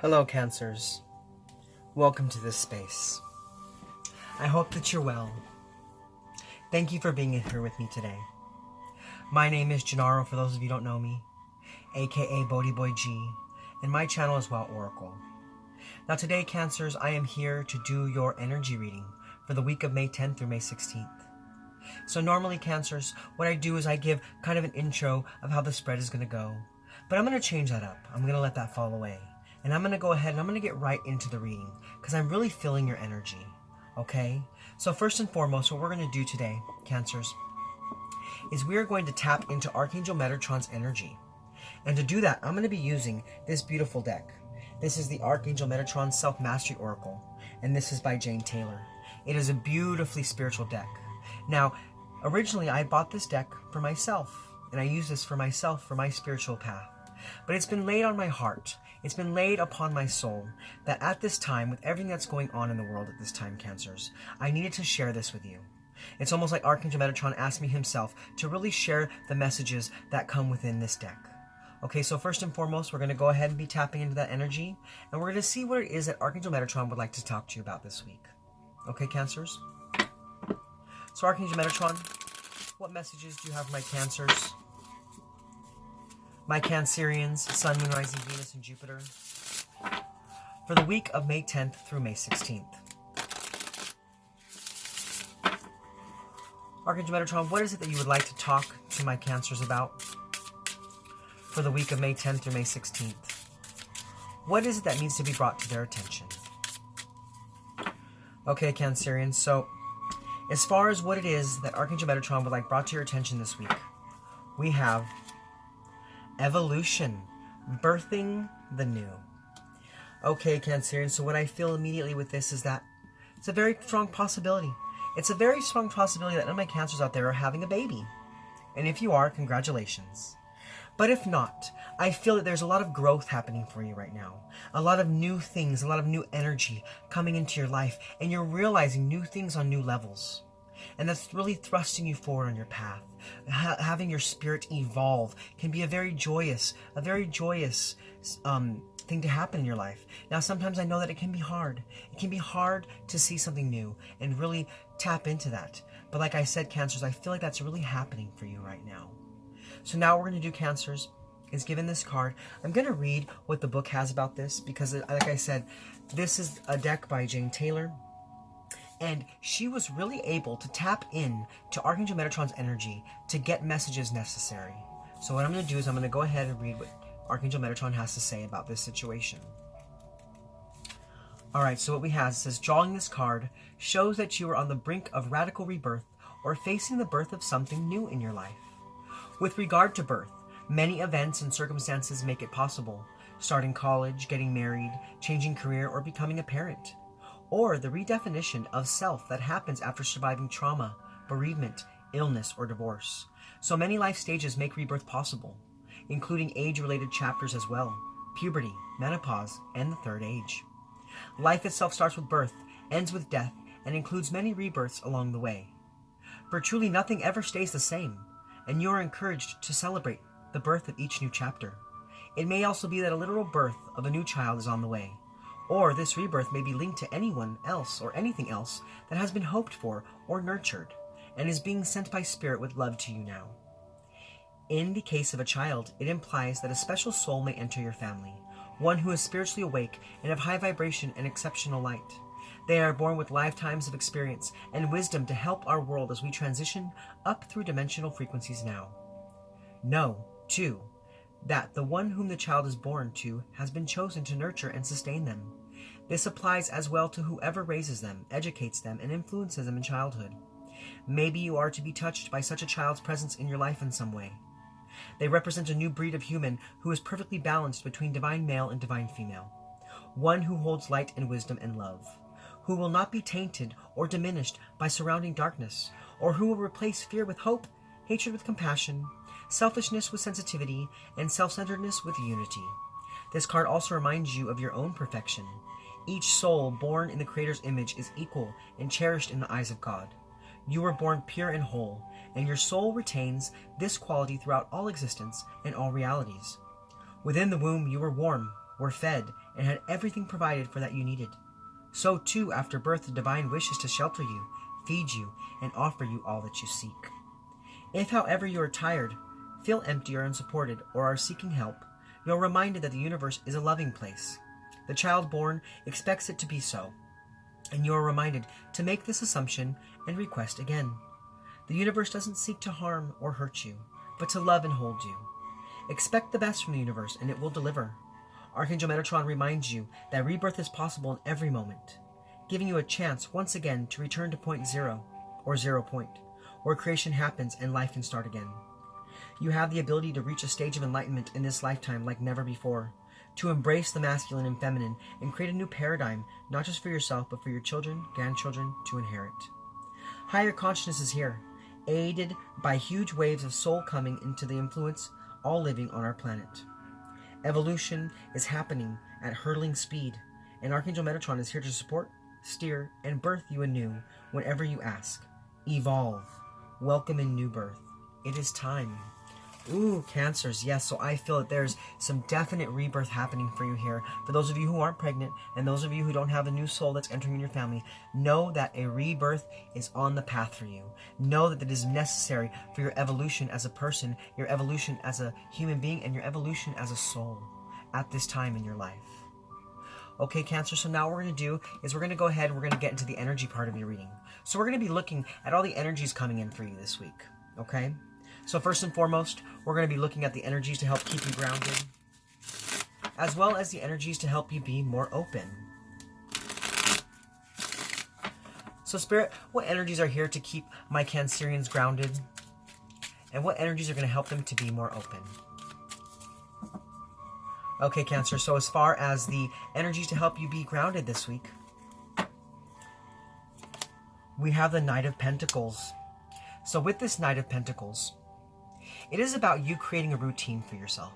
Hello, Cancers. Welcome to this space. I hope that you're well. Thank you for being here with me today. My name is Gennaro, for those of you who don't know me, aka BhodiBoy G, and my channel is Wild Oracle. Now today, Cancers, I am here to do your energy reading for the week of May 10th through May 16th. So normally, Cancers, what I do is I give kind of an intro of how the spread is going to go, but I'm going to change that up. I'm going to let that fall away. And I'm going to go ahead and I'm going to get right into the reading because I'm really feeling your energy, okay? So first and foremost, what we're going to do today, Cancers, is we are going to tap into Archangel Metatron's energy. And to do that, I'm going to be using this beautiful deck. This is the Archangel Metatron Self-Mastery Oracle, and this is by Jane Taylor. It is a beautifully spiritual deck. Now, originally I bought this deck for myself, and I use this for myself for my spiritual path. But it's been laid on my heart, it's been laid upon my soul, that at this time, with everything that's going on in the world at this time, Cancers, I needed to share this with you. It's almost like Archangel Metatron asked me himself to really share the messages that come within this deck. Okay, so first and foremost, we're going to go ahead and be tapping into that energy, and we're going to see what it is that Archangel Metatron would like to talk to you about this week. Okay, Cancers? So Archangel Metatron, what messages do you have for my Cancers? My Cancerians, Sun, Moon, Rising, Venus, and Jupiter, for the week of May 10th through May 16th. Archangel Metatron, what is it that you would like to talk to my Cancers about for the week of May 10th through May 16th? What is it that needs to be brought to their attention? Okay, Cancerians, so as far as what it is that Archangel Metatron would like brought to your attention this week, we have evolution, birthing the new. Okay, Cancerians, so what I feel immediately with this is that it's a very strong possibility. It's a very strong possibility that none of my Cancers out there are having a baby. And if you are, congratulations. But if not, I feel that there's a lot of growth happening for you right now. A lot of new things, a lot of new energy coming into your life, and you're realizing new things on new levels. And that's really thrusting you forward on your path. Having your spirit evolve can be a very joyous thing to happen in your life. Now, sometimes I know that it can be hard. It can be hard to see something new and really tap into that. But like I said, Cancers, I feel like that's really happening for you right now. So now what we're going to do, Cancers, is given this card, I'm going to read what the book has about this because, like I said, this is a deck by Jane Taylor. And she was really able to tap in to Archangel Metatron's energy to get messages necessary. So what I'm going to do is I'm going to go ahead and read what Archangel Metatron has to say about this situation. Alright, so what we have says, drawing this card shows that you are on the brink of radical rebirth or facing the birth of something new in your life. With regard to birth, many events and circumstances make it possible. Starting college, getting married, changing career, or becoming a parent. Or the redefinition of self that happens after surviving trauma, bereavement, illness, or divorce. So many life stages make rebirth possible, including age-related chapters as well, puberty, menopause, and the third age. Life itself starts with birth, ends with death, and includes many rebirths along the way. For truly nothing ever stays the same, and you are encouraged to celebrate the birth of each new chapter. It may also be that a literal birth of a new child is on the way. Or this rebirth may be linked to anyone else or anything else that has been hoped for or nurtured, and is being sent by spirit with love to you now. In the case of a child, it implies that a special soul may enter your family, one who is spiritually awake and of high vibration and exceptional light. They are born with lifetimes of experience and wisdom to help our world as we transition up through dimensional frequencies now. Know, too, that the one whom the child is born to has been chosen to nurture and sustain them. This applies as well to whoever raises them, educates them, and influences them in childhood. Maybe you are to be touched by such a child's presence in your life in some way. They represent a new breed of human who is perfectly balanced between divine male and divine female. One who holds light and wisdom and love, who will not be tainted or diminished by surrounding darkness, or who will replace fear with hope, hatred with compassion, selfishness with sensitivity, and self-centeredness with unity. This card also reminds you of your own perfection. Each soul born in the Creator's image is equal and cherished in the eyes of God. You were born pure and whole, and your soul retains this quality throughout all existence and all realities. Within the womb you were warm, were fed, and had everything provided for that you needed. So too, after birth, the divine wishes to shelter you, feed you, and offer you all that you seek. If, however, you are tired, feel empty or unsupported, or are seeking help, you are reminded that the universe is a loving place. The child born expects it to be so, and you are reminded to make this assumption and request again. The universe doesn't seek to harm or hurt you, but to love and hold you. Expect the best from the universe, and it will deliver. Archangel Metatron reminds you that rebirth is possible in every moment, giving you a chance once again to return to point zero, or 0 point, where creation happens and life can start again. You have the ability to reach a stage of enlightenment in this lifetime like never before, to embrace the masculine and feminine and create a new paradigm, not just for yourself, but for your children, grandchildren to inherit. Higher consciousness is here, aided by huge waves of soul coming into the influence all living on our planet. Evolution is happening at hurtling speed, and Archangel Metatron is here to support, steer, and birth you anew whenever you ask. Evolve. Welcome in new birth. It is time. Ooh, Cancers, yes, so I feel that there's some definite rebirth happening for you here. For those of you who aren't pregnant, and those of you who don't have a new soul that's entering in your family, know that a rebirth is on the path for you. Know that it is necessary for your evolution as a person, your evolution as a human being, and your evolution as a soul at this time in your life. Okay, Cancer, so now what we're going to do is we're going to go ahead and we're going to get into the energy part of your reading. So we're going to be looking at all the energies coming in for you this week, okay? So first and foremost, we're going to be looking at the energies to help keep you grounded, as well as the energies to help you be more open. So Spirit, what energies are here to keep my Cancerians grounded? And what energies are going to help them to be more open? Okay, Cancer, so as far as the energies to help you be grounded this week, we have the Knight of Pentacles. So with this Knight of Pentacles, it is about you creating a routine for yourself.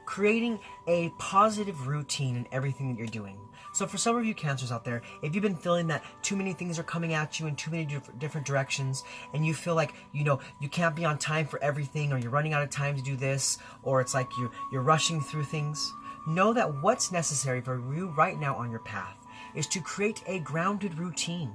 Creating a positive routine in everything that you're doing. So for some of you Cancers out there, if you've been feeling that too many things are coming at you in too many different directions, and you feel like, you know, you can't be on time for everything, or you're running out of time to do this, or it's like you're rushing through things, know that what's necessary for you right now on your path is to create a grounded routine.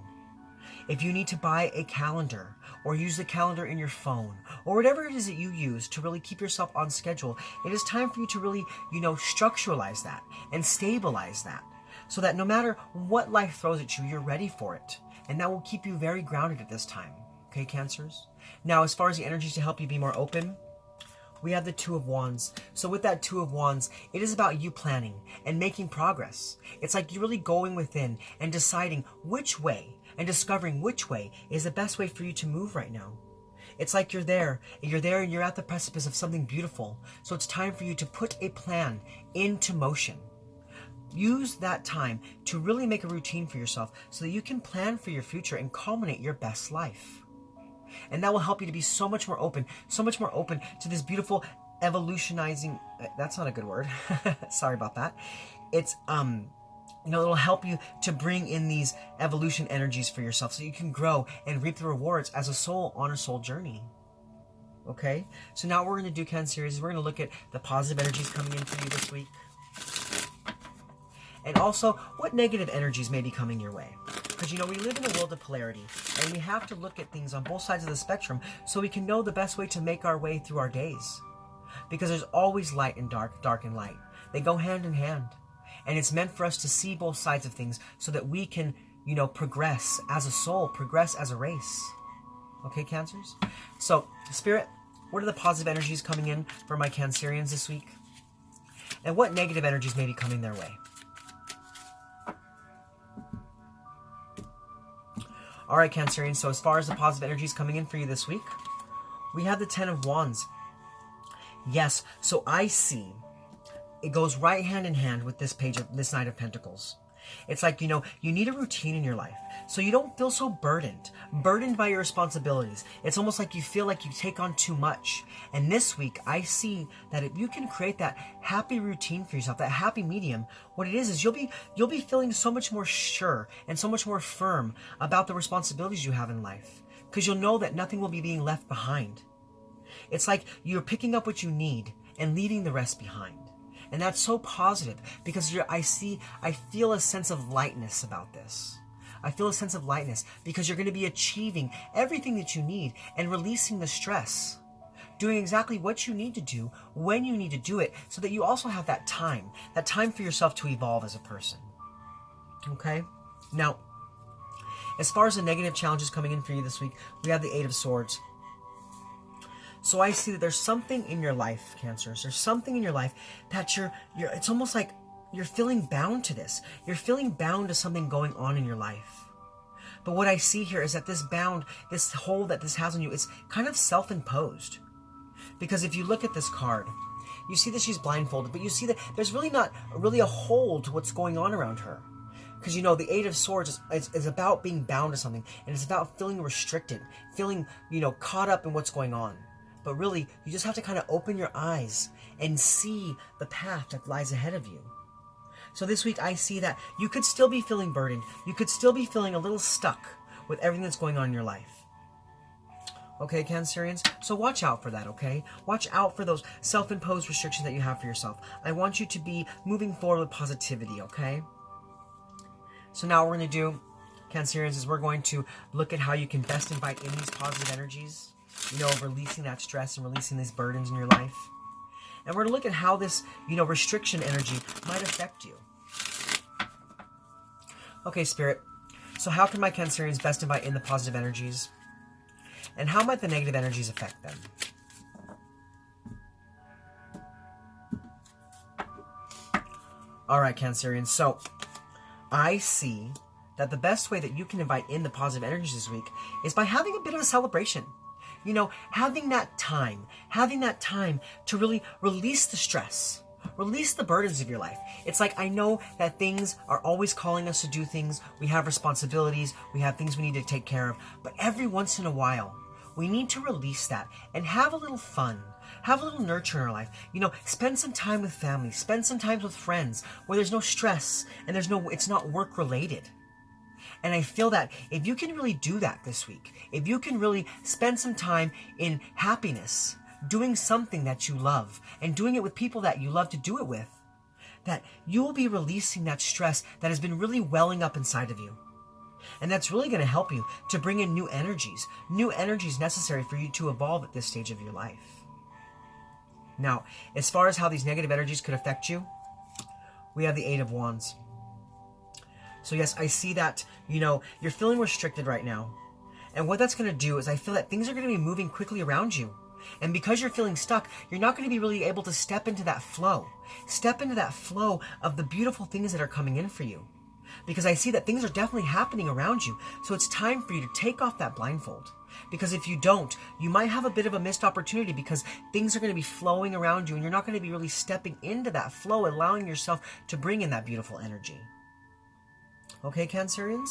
If you need to buy a calendar, or use the calendar in your phone, or whatever it is that you use to really keep yourself on schedule, it is time for you to really, structuralize that and stabilize that, so that no matter what life throws at you, you're ready for it. And that will keep you very grounded at this time. Okay, Cancers? Now, as far as the energies to help you be more open, we have the Two of Wands. So with that Two of Wands, it is about you planning and making progress. It's like you're really going within and deciding which way and discovering which way is the best way for you to move right now. It's like you're there and you're at the precipice of something beautiful. So it's time for you to put a plan into motion. Use that time to really make a routine for yourself so that you can plan for your future and culminate your best life. And that will help you to be so much more open to this beautiful evolutionizing, that's not a good word. Sorry about that. It's, it'll help you to bring in these evolution energies for yourself so you can grow and reap the rewards as a soul on a soul journey. Okay? So now what we're going to do, Cancerians, is we're going to look at the positive energies coming in for you this week. And also, what negative energies may be coming your way. Because, we live in a world of polarity, and we have to look at things on both sides of the spectrum so we can know the best way to make our way through our days. Because there's always light and dark, dark and light. They go hand in hand. And it's meant for us to see both sides of things so that we can, progress as a soul, progress as a race. Okay, Cancers? So, Spirit, what are the positive energies coming in for my Cancerians this week? And what negative energies may be coming their way? Alright, Cancerians, so as far as the positive energies coming in for you this week, we have the Ten of Wands. Yes, so I see it goes right hand in hand with this page of this Knight of Pentacles. It's like, you need a routine in your life so you don't feel so burdened by your responsibilities. It's almost like you feel like you take on too much. And this week, I see that if you can create that happy routine for yourself, that happy medium, what it is you'll be feeling so much more sure and so much more firm about the responsibilities you have in life, because you'll know that nothing will be being left behind. It's like you're picking up what you need and leaving the rest behind. And that's so positive because I feel a sense of lightness about this. I feel a sense of lightness because you're going to be achieving everything that you need and releasing the stress. Doing exactly what you need to do when you need to do it so that you also have that time for yourself to evolve as a person. Okay? Now, as far as the negative challenges coming in for you this week, we have the Eight of Swords. So I see that there's something in your life, Cancers. There's something in your life that it's almost like you're feeling bound to this. You're feeling bound to something going on in your life. But what I see here is that this hold that this has on you, is kind of self-imposed. Because if you look at this card, you see that she's blindfolded, but you see that there's really not really a hold to what's going on around her. Because, the Eight of Swords is about being bound to something, and it's about feeling restricted, feeling, caught up in what's going on. But really, you just have to kind of open your eyes and see the path that lies ahead of you. So this week, I see that you could still be feeling burdened. You could still be feeling a little stuck with everything that's going on in your life. Okay, Cancerians? So watch out for that, okay? Watch out for those self-imposed restrictions that you have for yourself. I want you to be moving forward with positivity, okay? So now what we're going to do, Cancerians, is we're going to look at how you can best invite in these positive energies, releasing that stress and releasing these burdens in your life. And we're going to look at how this, restriction energy might affect you. Okay, Spirit. So how can my Cancerians best invite in the positive energies? And how might the negative energies affect them? Alright, Cancerians. So I see that the best way that you can invite in the positive energies this week is by having a bit of a celebration. Having that time to really release the stress, release the burdens of your life. It's like, I know that things are always calling us to do things. We have responsibilities. We have things we need to take care of. But every once in a while, we need to release that and have a little fun. Have a little nurture in our life. Spend some time with family. Spend some time with friends where there's no stress and it's not work related. And I feel that if you can really do that this week, if you can really spend some time in happiness, doing something that you love, and doing it with people that you love to do it with, that you will be releasing that stress that has been really welling up inside of you. And that's really going to help you to bring in new energies necessary for you to evolve at this stage of your life. Now, as far as how these negative energies could affect you, we have the Eight of Wands. So yes, I see that, you're feeling restricted right now. And what that's going to do is I feel that things are going to be moving quickly around you. And because you're feeling stuck, you're not going to be really able to step into that flow. Step into that flow of the beautiful things that are coming in for you. Because I see that things are definitely happening around you. So it's time for you to take off that blindfold. Because if you don't, you might have a bit of a missed opportunity because things are going to be flowing around you and you're not going to be really stepping into that flow, allowing yourself to bring in that beautiful energy. Okay, Cancerians?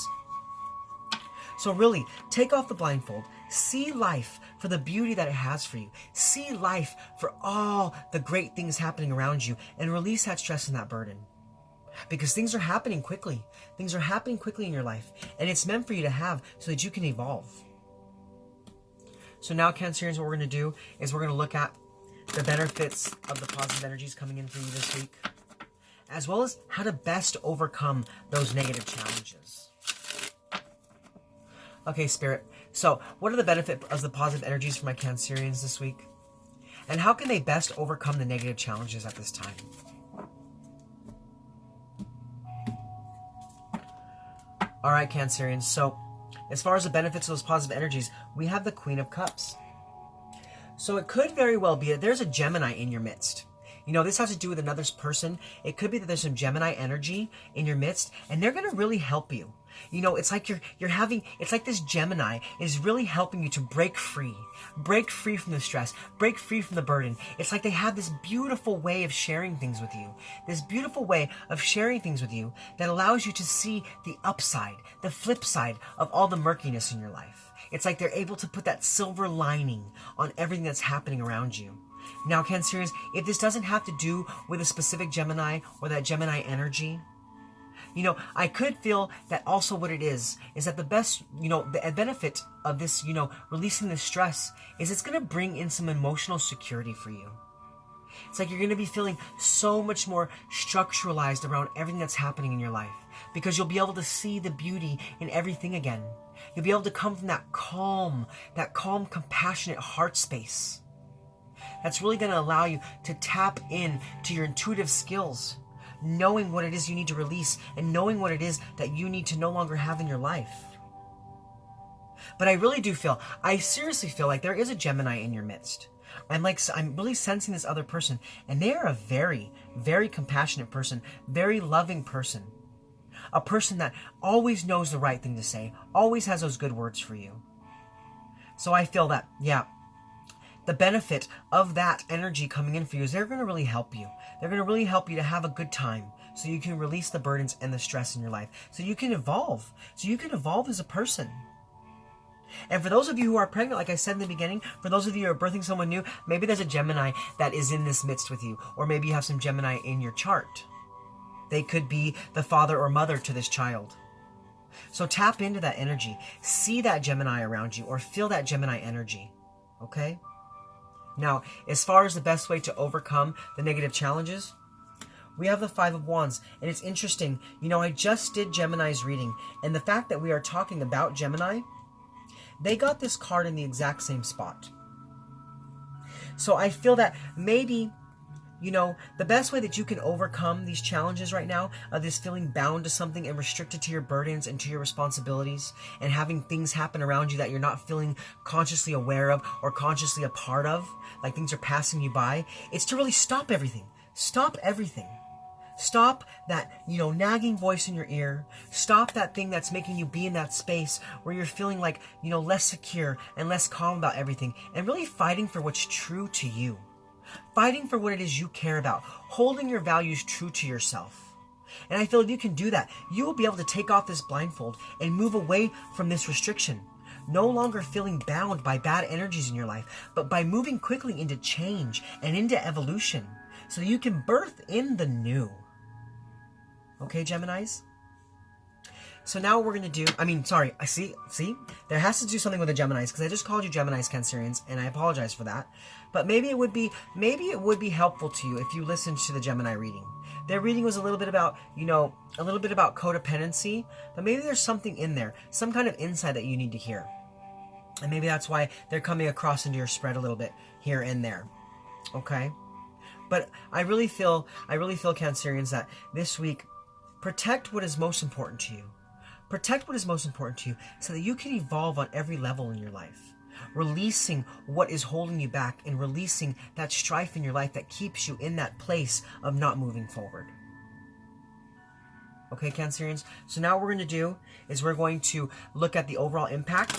So really, take off the blindfold. See life for the beauty that it has for you. See life for all the great things happening around you and release that stress and that burden. Because things are happening quickly. Things are happening quickly in your life. And it's meant for you to have so that you can evolve. So now, Cancerians, what we're going to do is we're going to look at the benefits of the positive energies coming in for you this week, as well as how to best overcome those negative challenges. Okay, Spirit. So, what are the benefits of the positive energies for my Cancerians this week? And how can they best overcome the negative challenges at this time? Alright, Cancerians. So, as far as the benefits of those positive energies, we have the Queen of Cups. So it could very well be that there's a Gemini in your midst. This has to do with another person. It could be that there's some Gemini energy in your midst, and they're going to really help you. It's like it's like this Gemini is really helping you to break free from the stress, break free from the burden. It's like they have this beautiful way of sharing things with you, that allows you to see the upside, the flip side of all the murkiness in your life. It's like they're able to put that silver lining on everything that's happening around you. Now, Cancerians, if this doesn't have to do with a specific Gemini or that Gemini energy, I could feel that also what it is that the best, the benefit of this, releasing the stress is it's going to bring in some emotional security for you. It's like you're going to be feeling so much more structuralized around everything that's happening in your life, because you'll be able to see the beauty in everything again. You'll be able to come from that calm, compassionate heart space. That's really going to allow you to tap in to your intuitive skills, knowing what it is you need to release and knowing what it is that you need to no longer have in your life. But I seriously feel like there is a Gemini in your midst. I'm really sensing this other person, and they are a very, very compassionate person, very loving person. A person that always knows the right thing to say, always has those good words for you. So I feel that, the benefit of that energy coming in for you is they're going to really help you. They're going to really help you to have a good time so you can release the burdens and the stress in your life. So you can evolve. So you can evolve as a person. And for those of you who are pregnant, like I said in the beginning, for those of you who are birthing someone new, maybe there's a Gemini that is in this midst with you, or maybe you have some Gemini in your chart. They could be the father or mother to this child. So tap into that energy. See that Gemini around you, or feel that Gemini energy. Okay? Now, as far as the best way to overcome the negative challenges, we have the Five of Wands. And it's interesting, I just did Gemini's reading, and the fact that we are talking about Gemini, they got this card in the exact same spot. So I feel that maybe, the best way that you can overcome these challenges right now, of this feeling bound to something and restricted to your burdens and to your responsibilities, and having things happen around you that you're not feeling consciously aware of or consciously a part of, like things are passing you by, it's to really stop everything. Stop everything. Stop that, nagging voice in your ear. Stop that thing that's making you be in that space where you're feeling like, less secure and less calm about everything, and really fighting for what's true to you. Fighting for what it is you care about. Holding your values true to yourself. And I feel if you can do that, you will be able to take off this blindfold and move away from this restriction. No longer feeling bound by bad energies in your life, but by moving quickly into change and into evolution, so you can birth in the new. Okay, Geminis? So now what we're going to do, see, there has to do something with the Geminis, because I just called you Geminis, Cancerians, and I apologize for that. But maybe it would be helpful to you if you listened to the Gemini reading. Their reading was a little bit about, codependency, but maybe there's something in there, some kind of insight that you need to hear. And maybe that's why they're coming across into your spread a little bit here and there. Okay? But I really feel, Cancerians, that this week, protect what is most important to you. Protect what is most important to you so that you can evolve on every level in your life. Releasing what is holding you back and releasing that strife in your life that keeps you in that place of not moving forward. Okay, Cancerians? So now what we're going to do is we're going to look at the overall impact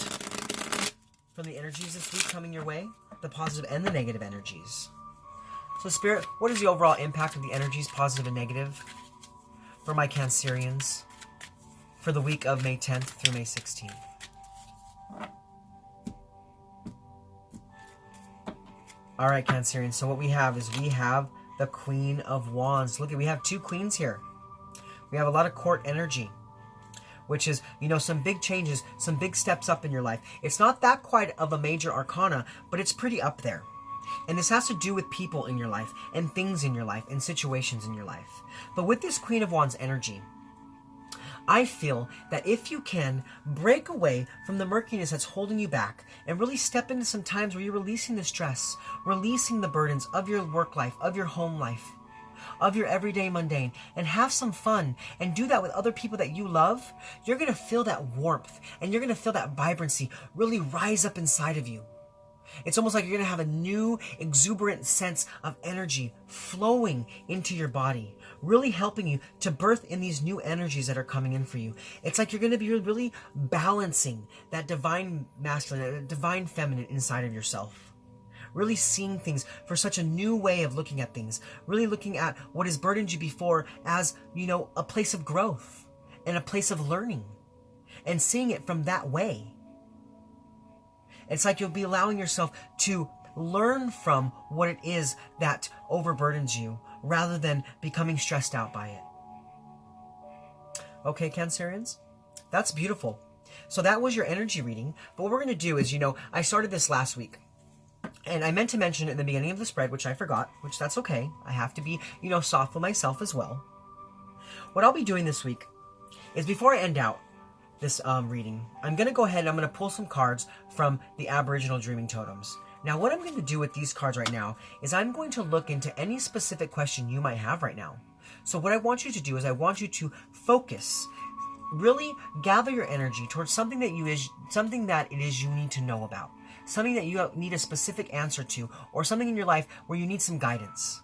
from the energies this week coming your way, the positive and the negative energies. So Spirit, what is the overall impact of the energies, positive and negative, for my Cancerians for the week of May 10th through May 16th? All right, Cancerians, so what we have is we have the Queen of Wands. Look, we have two queens here. We have a lot of court energy, which is, some big changes, some big steps up in your life. It's not that quite of a major arcana, but it's pretty up there. And this has to do with people in your life and things in your life and situations in your life. But with this Queen of Wands energy, I feel that if you can break away from the murkiness that's holding you back and really step into some times where you're releasing the stress, releasing the burdens of your work life, of your home life, of your everyday mundane, and have some fun and do that with other people that you love, you're going to feel that warmth and you're going to feel that vibrancy really rise up inside of you. It's almost like you're going to have a new exuberant sense of energy flowing into your body, really helping you to birth in these new energies that are coming in for you. It's like you're going to be really balancing that divine masculine, that divine feminine inside of yourself. Really seeing things for such a new way of looking at things. Really looking at what has burdened you before as, a place of growth and a place of learning. And seeing it from that way. It's like you'll be allowing yourself to learn from what it is that overburdens you rather than becoming stressed out by it. Okay, Cancerians? That's beautiful. So that was your energy reading. But what we're going to do is, I started this last week. And I meant to mention in the beginning of the spread, which I forgot, which that's okay. I have to be, soft with myself as well. What I'll be doing this week is, before I end out this reading, I'm going to go ahead and I'm going to pull some cards from the Aboriginal Dreaming Totems. Now, what I'm going to do with these cards right now is I'm going to look into any specific question you might have right now. So what I want you to do is I want you to focus, really gather your energy towards something that it is you need to know about. Something that you need a specific answer to, or something in your life where you need some guidance.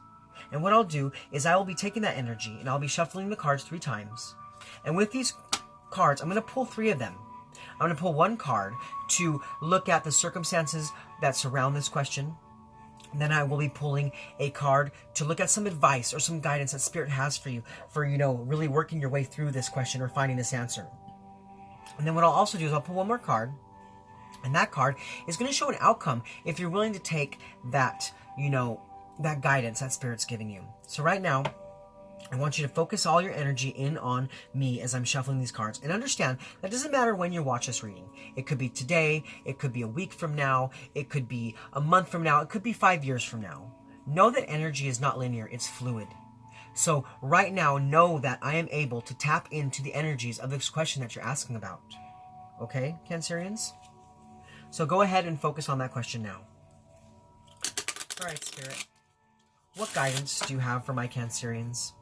And what I'll do is I will be taking that energy and I'll be shuffling the cards 3 times. And with these cards, I'm going to pull 3 of them. I'm going to pull 1 card to look at the circumstances that surround this question. And then I will be pulling a card to look at some advice or some guidance that Spirit has for you for, really working your way through this question or finding this answer. And then what I'll also do is I'll pull 1 more card. And that card is going to show an outcome if you're willing to take that, that guidance that Spirit's giving you. So right now, I want you to focus all your energy in on me as I'm shuffling these cards. And understand, that doesn't matter when you watch this reading. It could be today, it could be a week from now, it could be a month from now, it could be 5 years from now. Know that energy is not linear, it's fluid. So right now, know that I am able to tap into the energies of this question that you're asking about. Okay, Cancerians? So go ahead and focus on that question now. All right, Spirit. What guidance do you have for my Cancerians?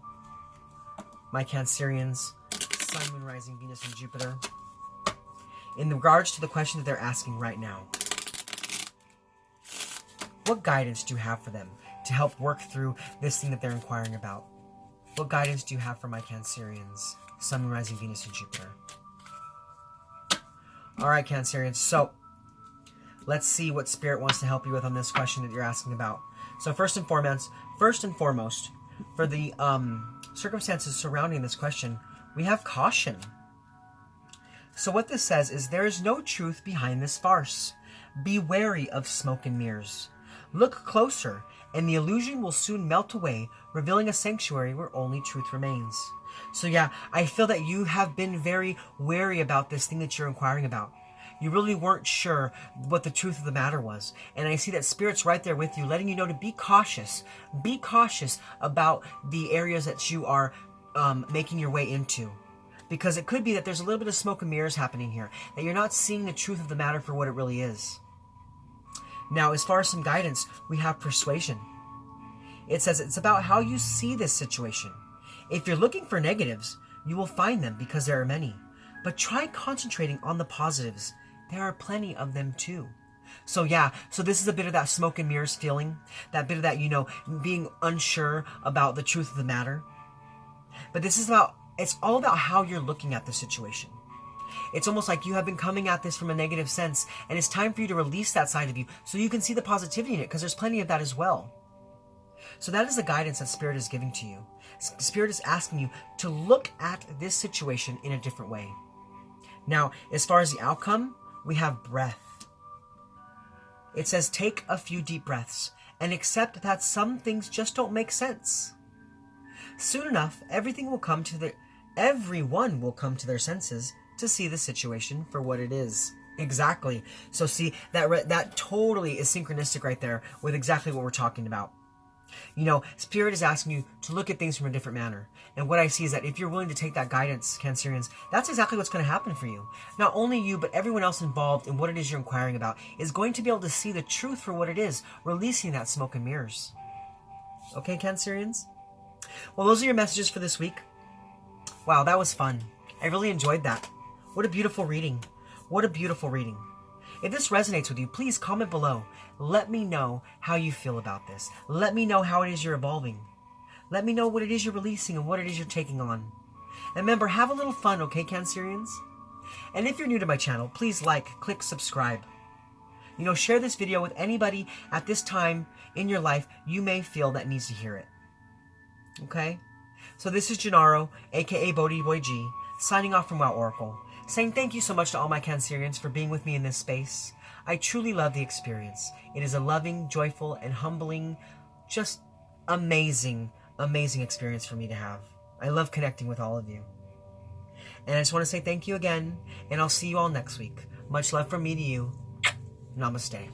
My Cancerians, Sun, Moon, Rising, Venus, and Jupiter. In regards to the question that they're asking right now. What guidance do you have for them to help work through this thing that they're inquiring about? What guidance do you have for my Cancerians, Sun, Moon, Rising, Venus, and Jupiter? All right, Cancerians. So, let's see what Spirit wants to help you with on this question that you're asking about. So first and foremost, for the circumstances surrounding this question, we have caution. So what this says is, there is no truth behind this farce. Be wary of smoke and mirrors. Look closer, and the illusion will soon melt away, revealing a sanctuary where only truth remains. So yeah, I feel that you have been very wary about this thing that you're inquiring about. You really weren't sure what the truth of the matter was. And I see that Spirit's right there with you, letting you know to be cautious. Be cautious about the areas that you are making your way into. Because it could be that there's a little bit of smoke and mirrors happening here, that you're not seeing the truth of the matter for what it really is. Now, as far as some guidance, we have persuasion. It says it's about how you see this situation. If you're looking for negatives, you will find them because there are many. But try concentrating on the positives. There are plenty of them too. So yeah, so this is a bit of that smoke and mirrors feeling. That bit of that, being unsure about the truth of the matter. But it's all about how you're looking at the situation. It's almost like you have been coming at this from a negative sense, and it's time for you to release that side of you so you can see the positivity in it, because there's plenty of that as well. So that is the guidance that Spirit is giving to you. Spirit is asking you to look at this situation in a different way. Now, as far as the outcome, we have breath. It says, take a few deep breaths and accept that some things just don't make sense. Soon enough, everyone will come to their senses to see the situation for what it is. Exactly. So see, that totally is synchronistic right there with exactly what we're talking about. Spirit is asking you to look at things from a different manner. And what I see is that if you're willing to take that guidance, Cancerians, that's exactly what's going to happen for you. Not only you, but everyone else involved in what it is you're inquiring about is going to be able to see the truth for what it is, releasing that smoke and mirrors. Okay, Cancerians? Well, those are your messages for this week. Wow, that was fun. I really enjoyed that. What a beautiful reading. What a beautiful reading. If this resonates with you, please comment below. Let me know how you feel about this. Let me know how it is you're evolving. Let me know what it is you're releasing and what it is you're taking on. And remember, have a little fun, okay, Cancerians? And if you're new to my channel, please click subscribe. Share this video with anybody at this time in your life you may feel that needs to hear it. Okay? So this is Gennaro, aka BhodiBoy G, signing off from Wow Oracle, saying thank you so much to all my Cancerians for being with me in this space. I truly love the experience. It is a loving, joyful, and humbling, just amazing experience for me to have. I love connecting with all of you. And I just want to say thank you again, and I'll see you all next week. Much love from me to you. Namaste.